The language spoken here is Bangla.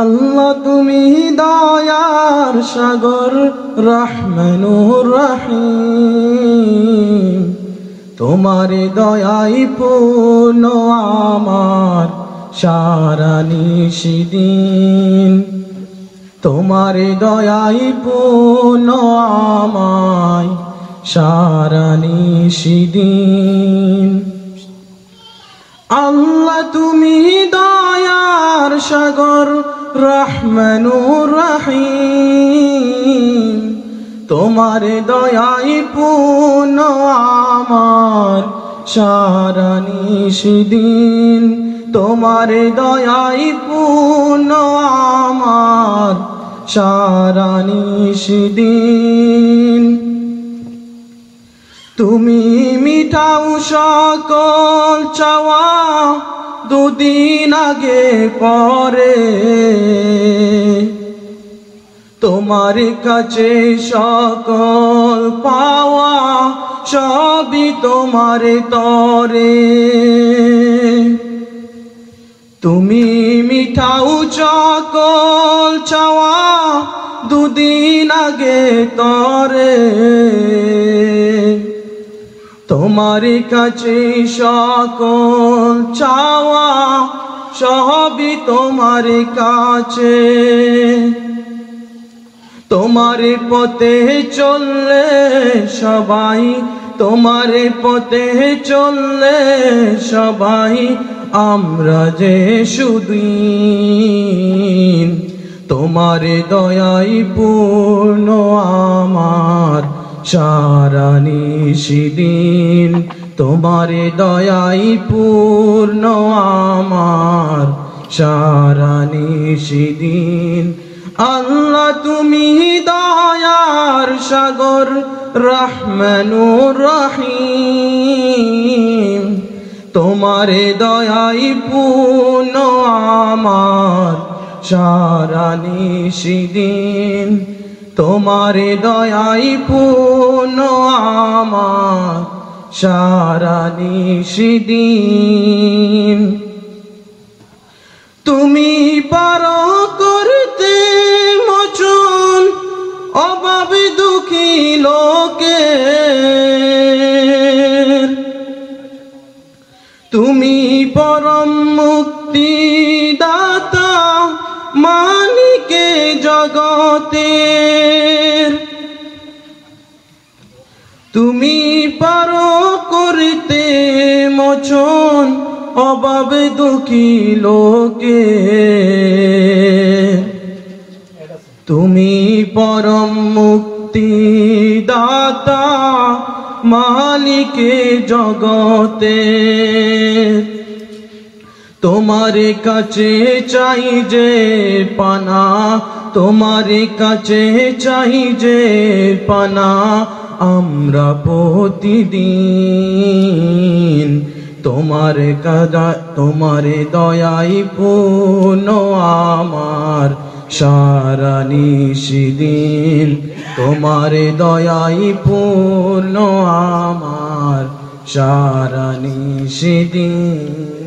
আল্লাহ তুমি দয়ার সাগর রহমানুর রহিম, তোমার দয়াই পূর্ণ আমার সারা নিশিদিন, তোমার দয়াই পূর্ণ আমায় সারা নিশিদিন। আল্লাহ তুমি দয়ার সাগর রহমানুর রহিম, তোমার দয়াই পূর্ণ আমার সারা নিশিদিন, তোমার দয়াই পূর্ণ আমার সারা নিশিদিন। তুমি মিটাও সকল চাওয়া দুদিন আগে পরে, তোমার কাছে সকল পাওয়া সবই তোমার তরে। তুমি মিটাও সকল চাওয়া দুদিন আগে তরে, তোমার কাছে সকল চাওয়া সবই তোমার কাছে। তোমার পথে চললে সবাই, তোমার পথে চললে সবাই আমরা যে সুদিন, তোমার দয়াই পূর্ণ আমার সারা নিশিদিন, তোমার দয়াই পূর্ণ আমার সারা নিশিদিন। আল্লাহ তুমি দয়ার সাগর রহমানুর রহিম, তোমার দয়াই পূর্ণ আমার সারা নিশিদিন, তোমার দয়াই পূর্ণ আমার সারা নিশিদিন। তুমি পারো করতে মোচন অভাব দুঃখী লোকের, তুমি পরম মুক্তি দাতা মালিকে জগতের, তুমি পারো করতে মোচন অভাব দুঃখী লোকের, তুমি পরম মুক্তি দাতা মালিকে জগতের। তোমার কাছে চাই যে পানা, তোমার কাছে চাই যে পানা আমরা প্রতিদিন, তোমার কাদা তোমার দয়াই পূর্ণ আমার সারা নিশিদিন, তোমার দয়াই পূর্ণ আমার সারা নিশিদিন।